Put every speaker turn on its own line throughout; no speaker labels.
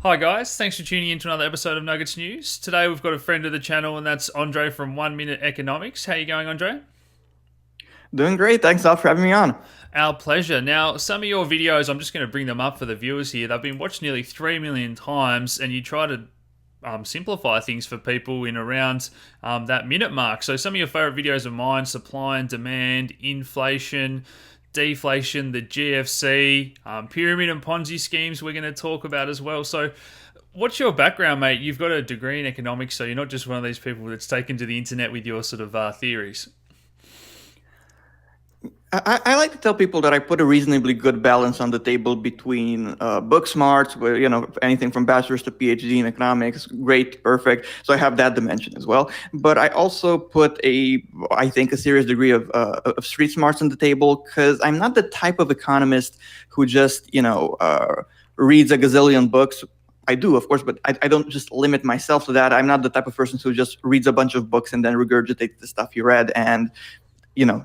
Hi guys, thanks for tuning in to another episode of Nuggets News. Today we've got a friend of the channel and that's Andrei from 1 Minute Economics. How you going, Andrei?
Doing great. Thanks a lot for having me on.
Our pleasure. Now, some of your videos, I'm just going to bring them up for the viewers here. They've been watched nearly 3 million times and you try to simplify things for people in around that minute mark. So some of your favorite videos of mine, supply and demand, inflation, deflation, the GFC, pyramid and Ponzi schemes we're going to talk about as well. So what's your background, mate? You've got a degree in economics, so you're not just one of these people that's taken to the internet with your sort of theories.
I like to tell people that I put a reasonably good balance on the table between book smarts, where anything from bachelor's to PhD in economics, great, perfect. So I have that dimension as well. But I also put I think, a serious degree of street smarts on the table because I'm not the type of economist who just reads a gazillion books. I do, of course, but I don't just limit myself to that. I'm not the type of person who just reads a bunch of books and then regurgitates the stuff he read and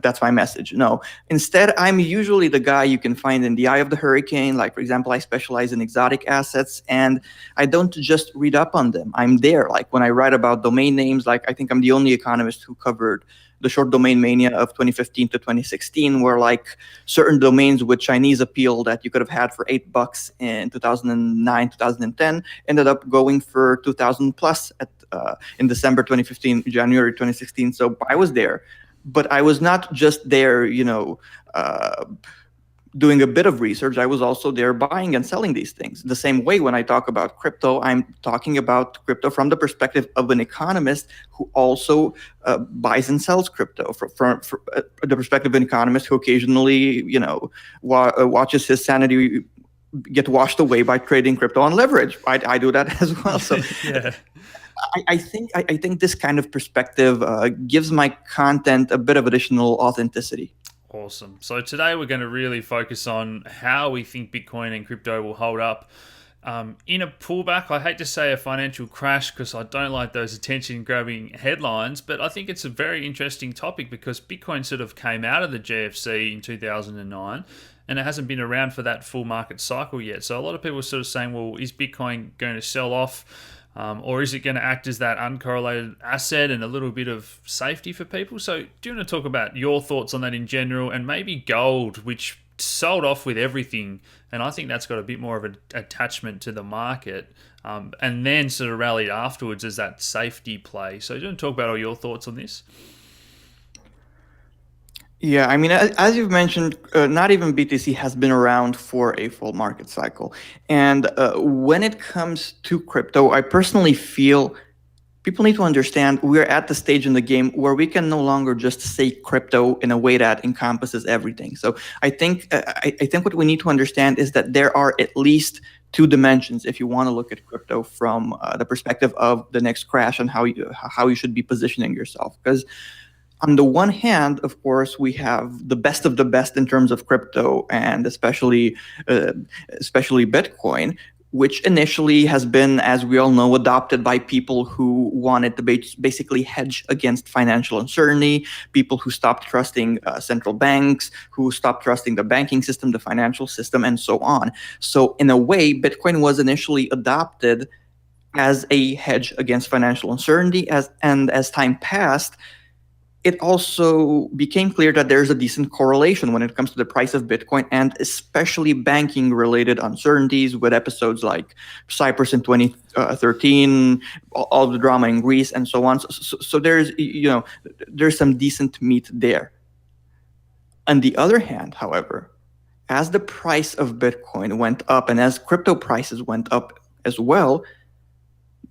that's my message. No, instead, I'm usually the guy you can find in the eye of the hurricane. Like, for example, I specialize in exotic assets and I don't just read up on them. I'm there. Like when I write about domain names, like I think I'm the only economist who covered the short domain mania of 2015 to 2016, where like certain domains with Chinese appeal that you could have had for $8 in 2009, 2010 ended up going for 2000 plus in December 2015, January 2016. So I was there, but I was not just there, doing a bit of research. I was also there buying and selling these things. The same way when I talk about crypto, I'm talking about crypto from the perspective of an economist who also buys and sells crypto. From the perspective of an economist who occasionally, watches his sanity get washed away by trading crypto on leverage. I do that as well. So
Yeah.
I think this kind of perspective gives my content a bit of additional authenticity.
Awesome. So today we're going to really focus on how we think Bitcoin and crypto will hold up in a pullback. I hate to say a financial crash because I don't like those attention-grabbing headlines, but I think it's a very interesting topic because Bitcoin sort of came out of the GFC in 2009 and it hasn't been around for that full market cycle yet. So a lot of people are sort of saying, well, is Bitcoin going to sell off? Or is it going to act as that uncorrelated asset and a little bit of safety for people? So, do you want to talk about your thoughts on that in general and maybe gold, which sold off with everything? And I think that's got a bit more of an attachment to the market and then sort of rallied afterwards as that safety play. So, do you want to talk about all your thoughts on this?
Yeah, I mean, as you've mentioned, not even BTC has been around for a full market cycle. And when it comes to crypto, I personally feel people need to understand we're at the stage in the game where we can no longer just say crypto in a way that encompasses everything. So I think what we need to understand is that there are at least two dimensions if you want to look at crypto from the perspective of the next crash and how you should be positioning yourself. Because on the one hand, of course, we have the best of the best in terms of crypto, and especially Bitcoin, which initially has been, as we all know, adopted by people who wanted to basically hedge against financial uncertainty, people who stopped trusting central banks, who stopped trusting the banking system, the financial system, and so on. So, in a way, Bitcoin was initially adopted as a hedge against financial uncertainty, as time passed, it also became clear that there's a decent correlation when it comes to the price of Bitcoin and especially banking related uncertainties with episodes like Cyprus in 2013, all the drama in Greece and so on. So there's some decent meat there. On the other hand, however, as the price of Bitcoin went up and as crypto prices went up as well,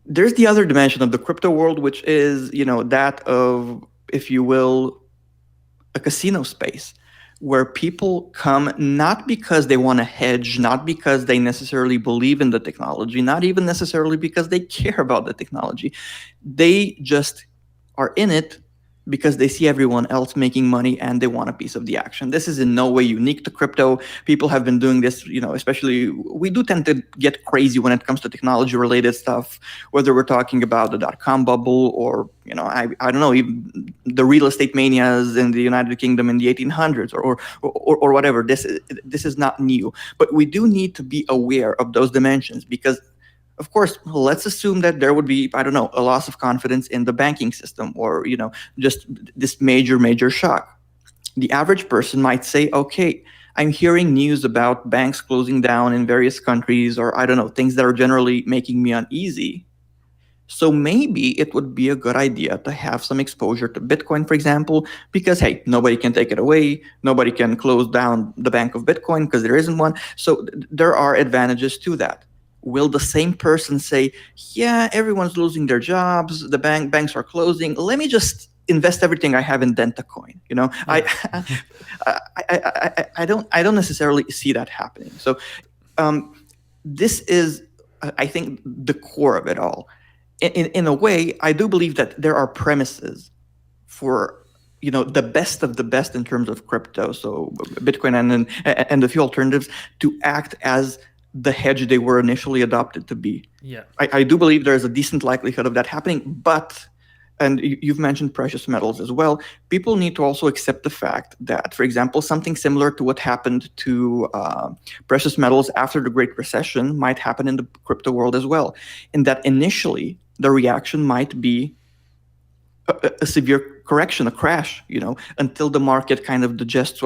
there's the other dimension of the crypto world, which is, that of, if you will, a casino space where people come not because they want to hedge, not because they necessarily believe in the technology, not even necessarily because they care about the technology. They just are in it because they see everyone else making money and they want a piece of the action. This is in no way unique to crypto. People have been doing this, especially we do tend to get crazy when it comes to technology related stuff, whether we're talking about the dot-com bubble or, I don't know, even the real estate manias in the United Kingdom in the 1800s or whatever. This is not new, but we do need to be aware of those dimensions because Of course, let's assume that there would be, I don't know, a loss of confidence in the banking system, or just this major shock. The average person might say, okay, I'm hearing news about banks closing down in various countries, or I don't know, things that are generally making me uneasy. So maybe it would be a good idea to have some exposure to Bitcoin, for example, because hey, nobody can take it away. Nobody can close down the bank of Bitcoin because there isn't one. So there are advantages to that. Will the same person say, yeah, everyone's losing their jobs, the banks are closing, let me just invest everything I have in Dentacoin?
Yeah.
I don't necessarily see that happening. So this is, I think, the core of it all. In a way, I do believe that there are premises for the best of the best in terms of crypto, so Bitcoin and the few alternatives, to act as the hedge they were initially adopted to be.
Yeah.
I do believe there is a decent likelihood of that happening, but, and you've mentioned precious metals as well, people need to also accept the fact that, for example, something similar to what happened to precious metals after the Great Recession might happen in the crypto world as well, in that initially the reaction might be a severe correction, a crash, until the market kind of digests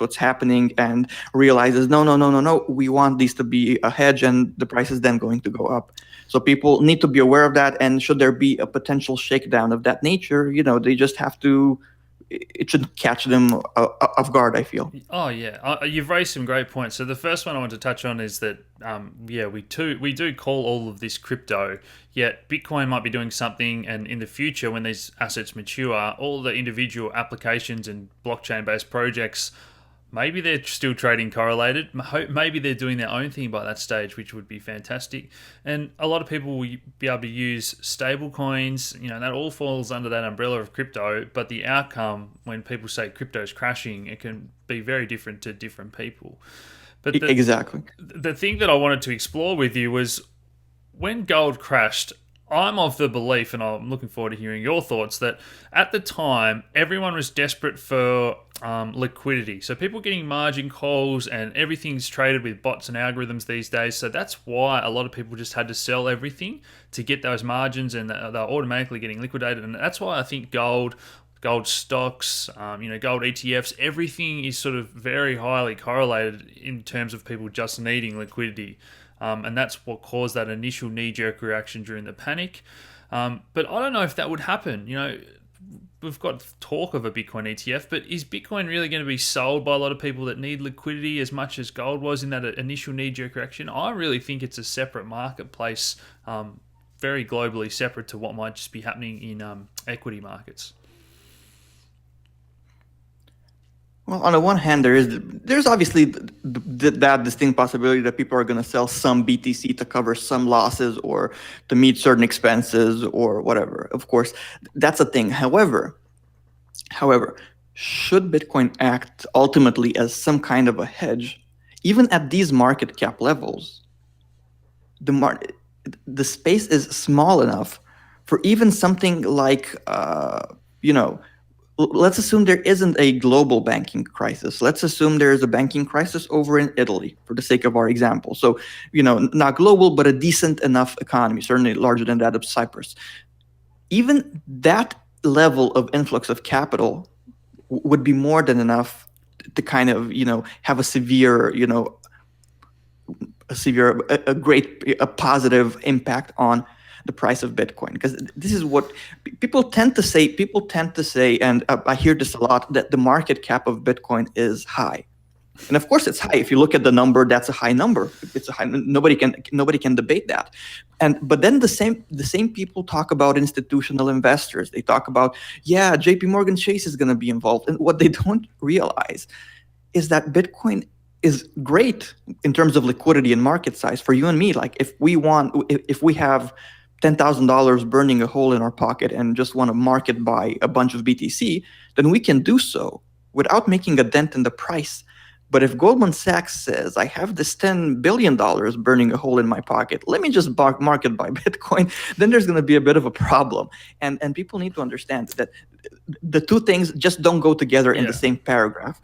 what's happening and realizes, no, we want these to be a hedge, and the price is then going to go up. So people need to be aware of that, and should there be a potential shakedown of that nature, they just have to, it should catch them off guard, I feel.
Oh yeah, you've raised some great points. So the first one I want to touch on is that we do call all of this crypto. Yet Bitcoin might be doing something, and in the future, when these assets mature, all the individual applications and blockchain-based projects, maybe they're still trading correlated. Maybe they're doing their own thing by that stage, which would be fantastic. And a lot of people will be able to use stable coins. That all falls under that umbrella of crypto. But the outcome, when people say crypto is crashing, it can be very different to different people. But
Exactly.
The thing that I wanted to explore with you was when gold crashed. I'm of the belief, and I'm looking forward to hearing your thoughts, that at the time, everyone was desperate for liquidity. So people getting margin calls, and everything's traded with bots and algorithms these days. So that's why a lot of people just had to sell everything to get those margins, and they're automatically getting liquidated. And that's why I think gold stocks, gold ETFs, everything is sort of very highly correlated in terms of people just needing liquidity. And that's what caused that initial knee-jerk reaction during the panic. But I don't know if that would happen. We've got talk of a Bitcoin ETF, but is Bitcoin really going to be sold by a lot of people that need liquidity as much as gold was in that initial knee-jerk reaction? I really think it's a separate marketplace, very globally separate to what might just be happening in equity markets.
Well, on the one hand, there's obviously that distinct possibility that people are going to sell some BTC to cover some losses or to meet certain expenses or whatever. Of course, that's a thing. However, should Bitcoin act ultimately as some kind of a hedge, even at these market cap levels, the space is small enough for even something like, let's assume there isn't a global banking crisis. Let's assume there is a banking crisis over in Italy, for the sake of our example. So, not global, but a decent enough economy, certainly larger than that of Cyprus. Even that level of influx of capital would be more than enough to kind of, have a severe, a positive impact on the price of Bitcoin, because this is what people tend to say. People tend to say, and I hear this a lot, that the market cap of Bitcoin is high, and of course it's high. If you look at the number, that's a high number. It's a high. Nobody can debate that. But then the same people talk about institutional investors. They talk about, yeah, J.P. Morgan Chase is going to be involved, and what they don't realize is that Bitcoin is great in terms of liquidity and market size for you and me. Like if we have $10,000 burning a hole in our pocket and just want to market buy a bunch of BTC, then we can do so without making a dent in the price. But if Goldman Sachs says, I have this $10 billion burning a hole in my pocket, let me just market buy Bitcoin, then there's going to be a bit of a problem. And people need to understand that the two things just don't go together in the same paragraph.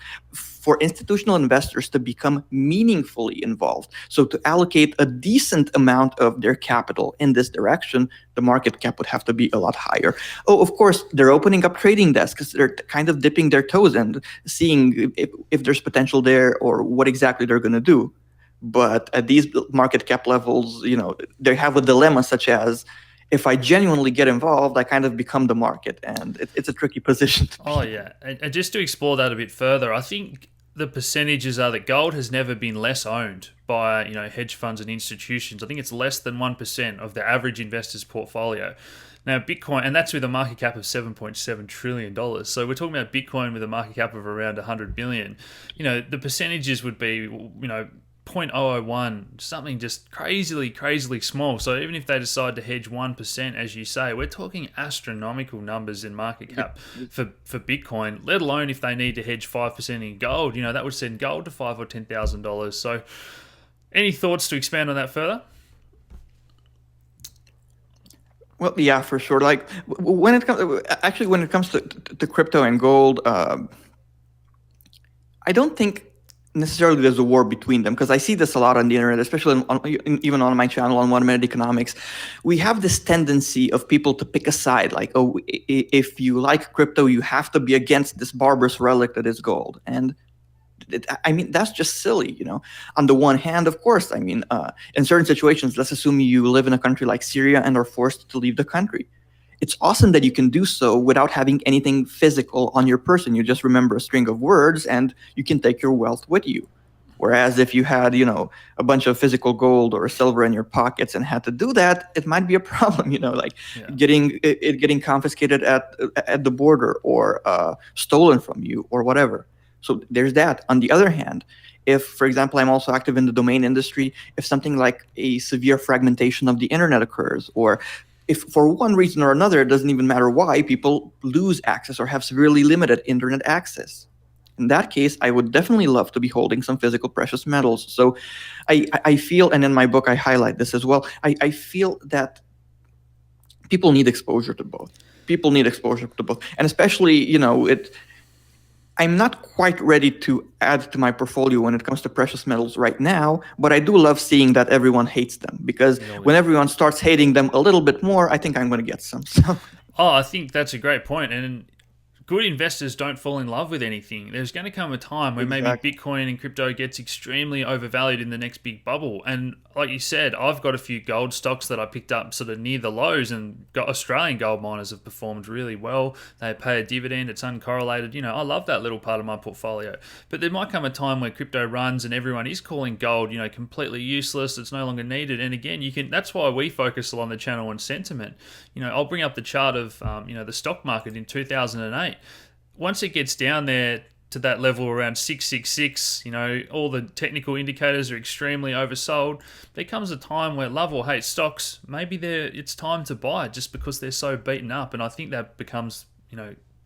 for institutional investors to become meaningfully involved. So to allocate a decent amount of their capital in this direction, the market cap would have to be a lot higher. Oh, of course, they're opening up trading desks. They're kind of dipping their toes and seeing if there's potential there or what exactly they're going to do. But at these market cap levels, they have a dilemma such as, if I genuinely get involved, I kind of become the market, and it's a tricky position to be.
Oh yeah, and just to explore that a bit further, I think the percentages are that gold has never been less owned by hedge funds and institutions. I think it's less than 1% of the average investor's portfolio. Now Bitcoin, and that's with a market cap of $7.7 trillion. So we're talking about Bitcoin with a market cap of around 100 billion. The percentages would be 0.001, something just crazily small. So even if they decide to hedge 1%, as you say, we're talking astronomical numbers in market cap for Bitcoin, let alone if they need to hedge 5% in gold. That would send gold to $5,000 or $10,000. So any thoughts to expand on that further?
Well, yeah, for sure. Like when it comes to crypto and gold, I don't think necessarily there's a war between them, because I see this a lot on the internet, especially even on my channel on 1 Minute Economics. We have this tendency of people to pick a side, like, oh, if you like crypto, you have to be against this barbarous relic that is gold. And that's just silly, On the one hand, of course, in certain situations, let's assume you live in a country like Syria and are forced to leave the country. It's awesome that you can do so without having anything physical on your person. You just remember a string of words and you can take your wealth with you. Whereas if you had, a bunch of physical gold or silver in your pockets and had to do that, it might be a problem, getting confiscated at the border or stolen from you or whatever. So there's that. On the other hand, if, for example, I'm also active in the domain industry, if something like a severe fragmentation of the internet occurs, or if for one reason or another, it doesn't even matter why, people lose access or have severely limited internet access, in that case, I would definitely love to be holding some physical precious metals. So I feel, and in my book I highlight this as well, I feel that people need exposure to both. And especially, I'm not quite ready to add to my portfolio when it comes to precious metals right now, but I do love seeing that everyone hates them, because when everyone starts hating them a little bit more, I think I'm going to get some. So.
Oh, I think that's a great point. And good investors don't fall in love with anything. There's going to come a time where maybe Bitcoin and crypto gets extremely overvalued in the next big bubble. And like you said, I've got a few gold stocks that I picked up sort of near the lows, and Australian gold miners have performed really well. They pay a dividend. It's uncorrelated. I love that little part of my portfolio. But there might come a time where crypto runs and everyone is calling gold, completely useless. It's no longer needed. And again, that's why we focus on the channel on sentiment. I'll bring up the chart of, the stock market in 2008. Once it gets down there to that level around 666, all the technical indicators are extremely oversold. There comes a time where, love or hate stocks, maybe it's time to buy just because they're so beaten up. And I think that becomes,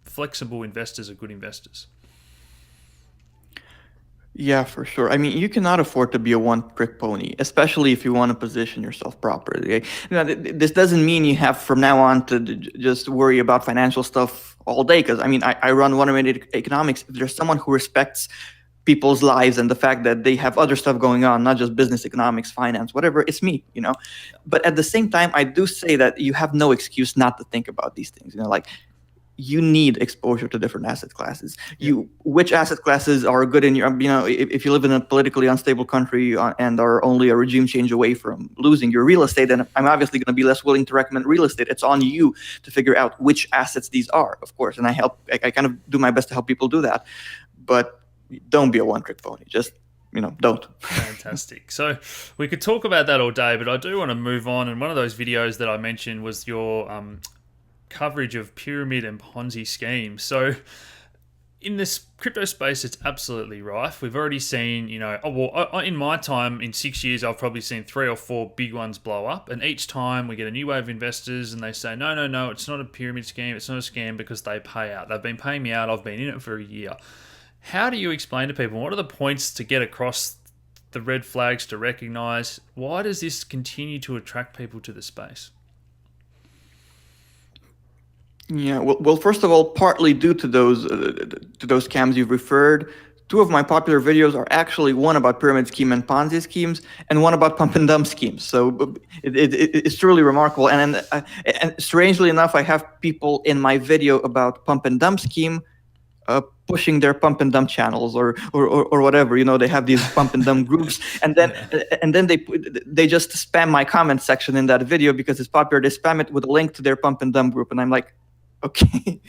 flexible investors are good investors.
Yeah, for sure. You cannot afford to be a one-trick pony, especially if you want to position yourself properly. This doesn't mean you have from now on to just worry about financial stuff all day, because I run 1 Minute Economics. If there's someone who respects people's lives and the fact that they have other stuff going on, not just business, economics, finance, whatever, it's me, But at the same time, I do say that you have no excuse not to think about these things, you need exposure to different asset classes. Which asset classes are good in your, if you live in a politically unstable country and are only a regime change away from losing your real estate, then I'm obviously going to be less willing to recommend real estate. It's on you to figure out which assets these are, of course. And I kind of do my best to help people do that. But don't be a one-trick pony. Just, don't.
Fantastic. So we could talk about that all day, but I do want to move on. And one of those videos that I mentioned was your coverage of pyramid and Ponzi schemes. So in this crypto space, it's absolutely rife. We've already seen, in my time, in 6 years, I've probably seen 3 or 4 big ones blow up. And each time we get a new wave of investors and they say, no, it's not a pyramid scheme. It's not a scam because they pay out. They've been paying me out. I've been in it for a year. How do you explain to people, what are the points to get across the red flags to recognize? Why does this continue to attract people to the space?
Yeah, well, first of all, partly due to those scams you've referred two of my popular videos are actually one about pyramid scheme and Ponzi schemes, and one about pump and dump schemes. So it's truly remarkable. And strangely enough, I have people in my video about pump and dump scheme pushing their pump and dump channels or whatever. They have these pump and dump groups, and then they just spam my comment section in that video because it's popular. They spam it with a link to their pump and dump group, and I'm like, okay,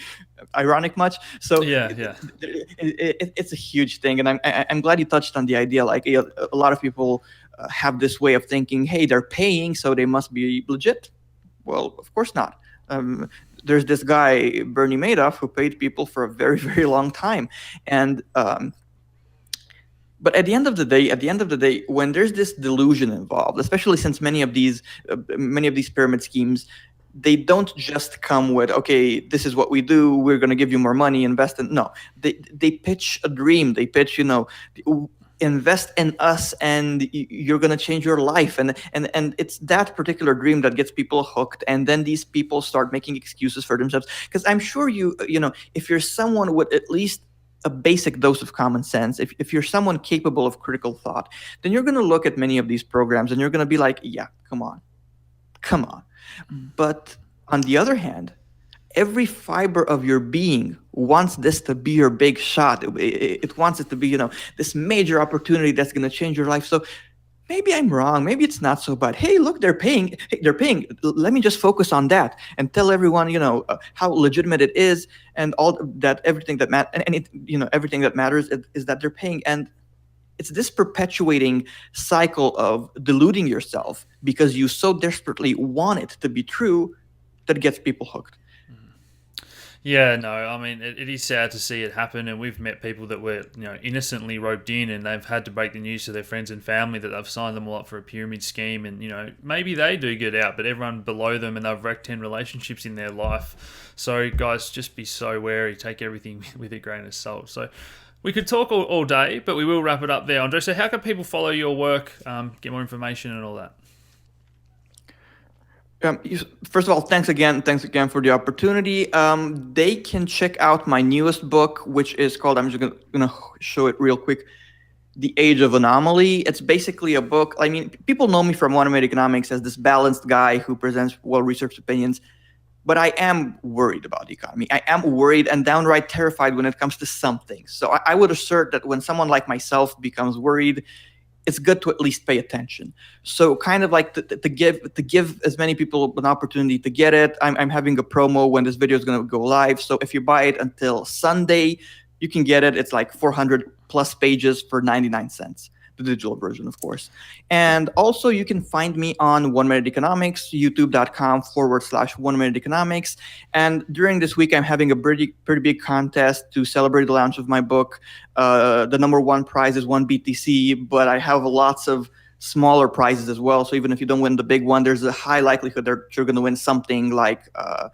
ironic much. So it's a huge thing, and I'm glad you touched on the idea. Like a lot of people have this way of thinking, hey, they're paying, so they must be legit. Well, of course not. There's this guy Bernie Madoff who paid people for a very, very long time, and but at the end of the day, when there's this delusion involved, especially since many of these pyramid schemes, they don't just come with, okay, this is what we do, we're going to give you more money, invest in. No, they pitch a dream. They pitch, invest in us and you're going to change your life, and it's that particular dream that gets people hooked, and then these people start making excuses for themselves. Because I'm sure if you're someone with at least a basic dose of common sense, if you're someone capable of critical thought, then you're going to look at many of these programs and you're going to be like, yeah, come on. But on the other hand, every fiber of your being wants this to be your big shot. It wants it to be, this major opportunity that's going to change your life. So maybe I'm wrong. Maybe it's not so bad. Hey, look, they're paying. Let me just focus on that and tell everyone, how legitimate it is, and all that. Everything that everything that matters is that they're paying. And it's this perpetuating cycle of deluding yourself because you so desperately want it to be true that gets people hooked.
Yeah, no, I mean, it is sad to see it happen, and we've met people that were, innocently roped in, and they've had to break the news to their friends and family that they've signed them all up for a pyramid scheme, and, maybe they do get out, but everyone below them, and they've wrecked 10 relationships in their life. So, guys, just be so wary, take everything with a grain of salt. So, we could talk all day, but we will wrap it up there. Andrei, so how can people follow your work, get more information and all that?
First of all, thanks again for the opportunity. They can check out my newest book, which is called, I'm just going to show it real quick, The Age of Anomaly. It's basically a book. I mean, people know me from Automated Economics as this balanced guy who presents well-researched opinions, but I am worried about the economy. I am worried and downright terrified when it comes to some things. So I would assert that when someone like myself becomes worried, it's good to at least pay attention. So kind of like to give as many people an opportunity to get it, I'm having a promo when this video is going to go live. So if you buy it until Sunday, you can get it. It's like 400 plus pages for 99 cents. The digital version, of course. And also you can find me on 1 Minute Economics, youtube.com/1 Minute Economics. And during this week, I'm having a pretty big contest to celebrate the launch of my book. The number one prize is 1 BTC, but I have lots of smaller prizes as well. So even if you don't win the big one, there's a high likelihood that you're going to win something like a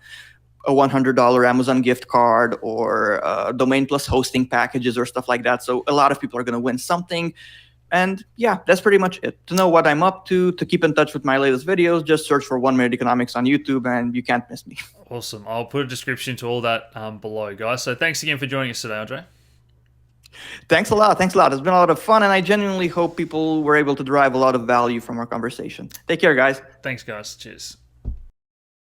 $100 Amazon gift card or domain plus hosting packages or stuff like that. So a lot of people are going to win something. And yeah, that's pretty much it. To know what I'm up to keep in touch with my latest videos, just search for 1 Minute Economics on YouTube and you can't miss me.
Awesome. I'll put a description to all that below, guys. So thanks again for joining us today, Andrei.
Thanks a lot. It's been a lot of fun, and I genuinely hope people were able to derive a lot of value from our conversation. Take care, guys.
Thanks, guys. Cheers.